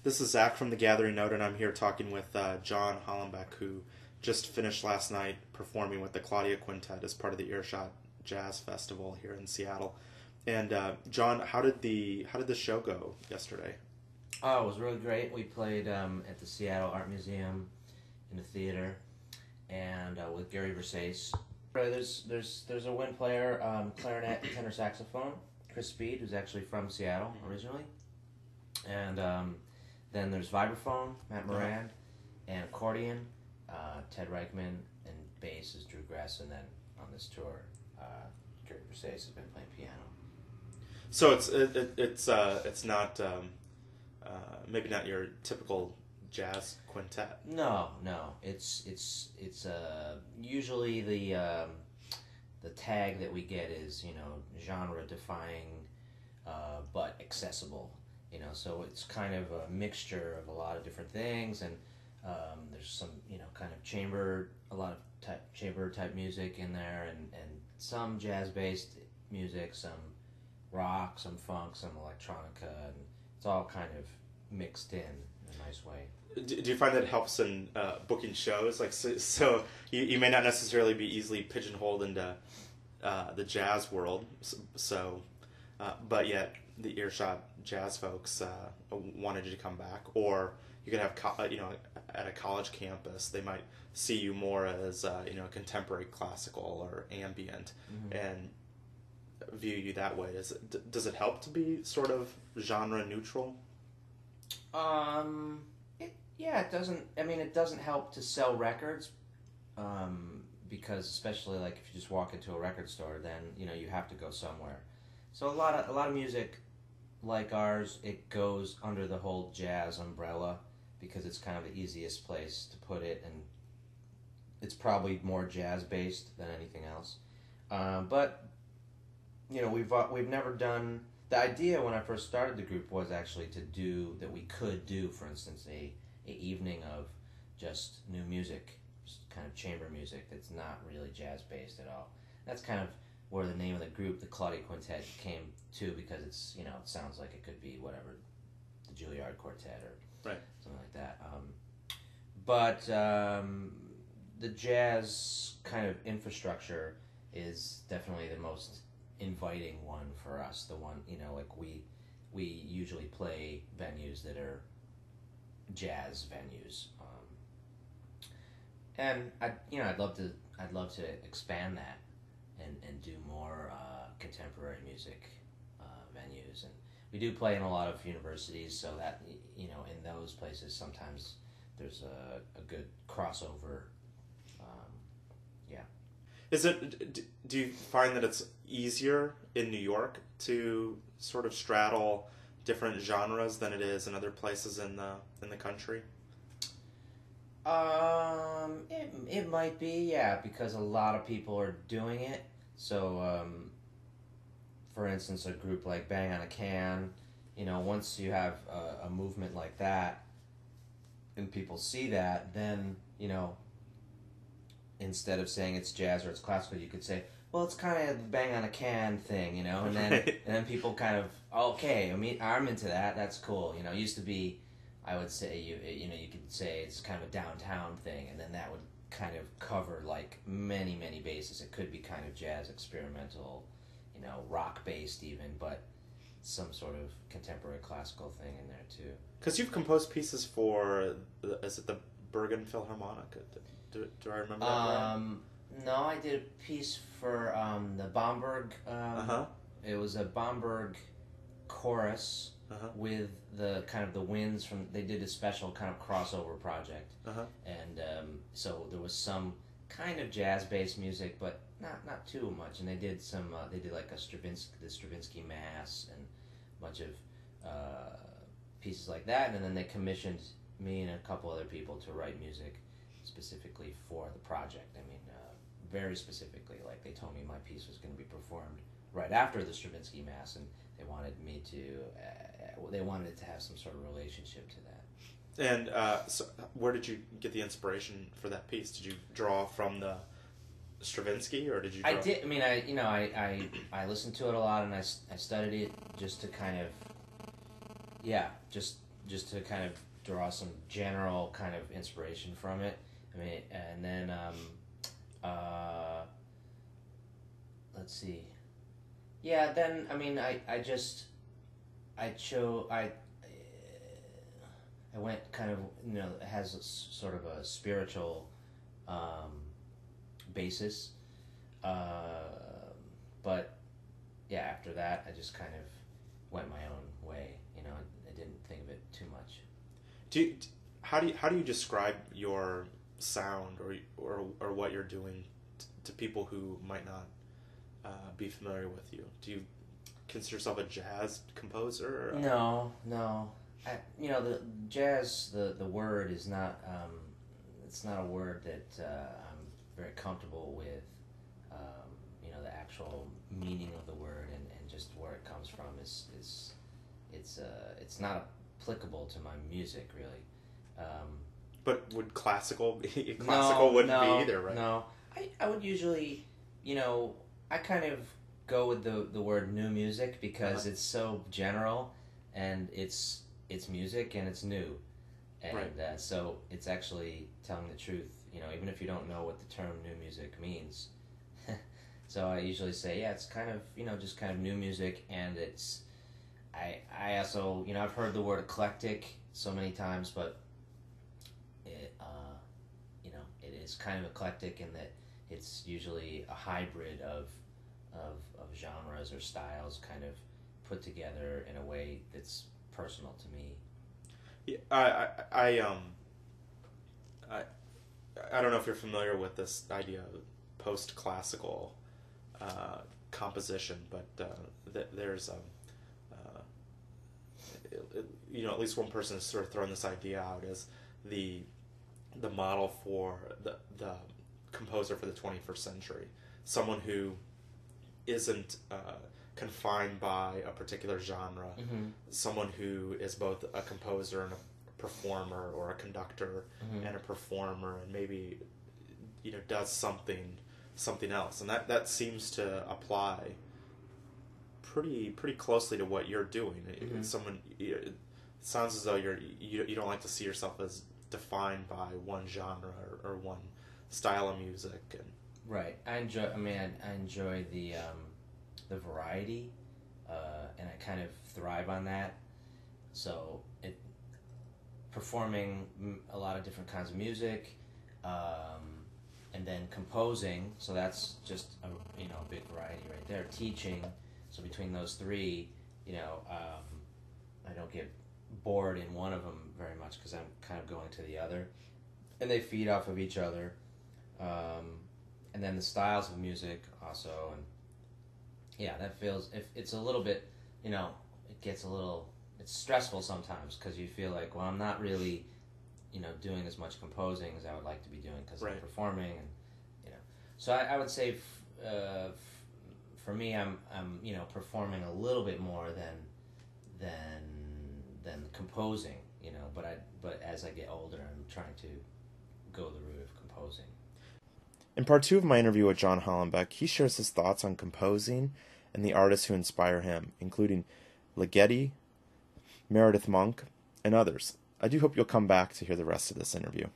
This is Zach from the Gathering Note, and I'm here talking with John Hollenbeck, who just finished last night performing with the Claudia Quintet as part of the Earshot Jazz Festival here in Seattle. And John, how did the show go yesterday? Oh, it was really great. We played at the Seattle Art Museum in the theater, and with Gary Versace. There's a wind player, clarinet and tenor saxophone, Chris Speed, who's actually from Seattle originally, and then there's vibraphone, Matt Moran, and accordion, Ted Reichman, and bass is Drew Gress, and then on this tour, Gary Versace has been playing piano. So it's not maybe not your typical jazz quintet. No. It's usually the tag that we get is genre defying, but accessible. So it's kind of a mixture of a lot of different things, and there's some kind of a lot of chamber type music in there, and some jazz based music, some rock, some funk, some electronica, and it's all kind of mixed in a nice way. Do you find that helps in booking shows? Like, so you may not necessarily be easily pigeonholed into the jazz world, but yet the Earshot jazz folks wanted you to come back, or you could have at a college campus they might see you more as contemporary classical or ambient, and view you that way. Does it help to be sort of genre neutral? It doesn't. I mean, it doesn't help to sell records, because especially like if you just walk into a record store, then you have to go somewhere. So a lot of music like ours, it goes under the whole jazz umbrella because it's kind of the easiest place to put it, and it's probably more jazz based than anything else. But we've never done. The idea when I first started the group was actually we could do, for instance, a evening of just new music, just kind of chamber music that's not really jazz based at all. That's kind of where the name of the group, the Claudia Quintet, came to, because it's it sounds like it could be whatever, the Juilliard Quartet or something like that. But the jazz kind of infrastructure is definitely the most inviting one for us. The one like we usually play venues that are jazz venues, and I'd love to expand that and do more contemporary music venues. And we do play in a lot of universities, so that in those places sometimes there's a good crossover. Do you find that it's easier in New York to sort of straddle different genres than it is in other places in the country? It might be, yeah, because a lot of people are doing it. So, for instance, a group like Bang on a Can, once you have a movement like that, and people see that, then instead of saying it's jazz or it's classical, you could say, well, it's kind of the Bang on a Can thing, and then and then people kind of, okay, I'm into that. That's cool. It used to be, I would say you could say it's kind of a downtown thing, and then that would kind of cover like many bases. It could be kind of jazz, experimental, rock based even, but some sort of contemporary classical thing in there too. Because you've composed pieces for, is it the Bergen Philharmonic? Do I remember that right? No, I did a piece for the Bamberg. It was a Bamberg chorus with the kind of the winds from. They did a special kind of crossover project, and so there was some kind of jazz-based music, but not too much. And they did some. They did like the Stravinsky Mass and a bunch of pieces like that, and then they commissioned me and a couple other people to write music specifically for the project. I mean, very specifically, like they told me my piece was going to be performed right after the Stravinsky Mass, and they wanted me to, they wanted it to have some sort of relationship to that. And so where did you get the inspiration for that piece? Did you draw from the Stravinsky, or did you draw? I did. I mean, I listened to it a lot, and I studied it just to kind of, just just to kind of draw some general kind of inspiration from it. I mean, and then let's see. Yeah, then I mean, I went kind of, it has sort of a spiritual basis, but yeah, after that I just kind of went my own way. I didn't think of it too much. How do you describe your sound or what you're doing to people who might not be familiar with you? Do you consider yourself a jazz composer? No. The jazz, the word is not. It's not a word that I'm very comfortable with. The actual meaning of the word and just where it comes from it's not applicable to my music really. But would classical be? Classical wouldn't be either, right? No, I would usually, I kind of go with the word new music because it's so general, and it's music and it's new, and right. So it's actually telling the truth. Even if you don't know what the term new music means. So I usually say, yeah, it's kind of, just kind of new music, and it's. I also, I've heard the word eclectic so many times, but it is kind of eclectic in that it's usually a hybrid of genres or styles kind of put together in a way that's personal to me. Yeah, I don't know if you're familiar with this idea of post-classical composition, but there's at least one person has sort of thrown this idea out as the model for the composer for the 21st century, someone who isn't confined by a particular genre, Mm-hmm. someone who is both a composer and a performer, or a conductor Mm-hmm. and a performer, and maybe does something else, and that seems to apply pretty closely to what you're doing. Mm-hmm. It sounds as though you don't like to see yourself as defined by one genre or one style of music. And Right. I enjoy the variety, and I kind of thrive on that. So performing a lot of different kinds of music, and then composing. So that's just a big variety right there. Teaching. So between those three, I don't get bored in one of them very much because I'm kind of going to the other, and they feed off of each other. And then the styles of music also, and yeah, that feels, if it's a little bit, it gets it's stressful sometimes because you feel like, well, I'm not really, doing as much composing as I would like to be doing because I'm performing, and so I would say for me, I'm performing a little bit more than composing, but as I get older, I'm trying to go the route of composing. In part 2 of my interview with John Hollenbeck, he shares his thoughts on composing and the artists who inspire him, including Ligeti, Meredith Monk, and others. I do hope you'll come back to hear the rest of this interview.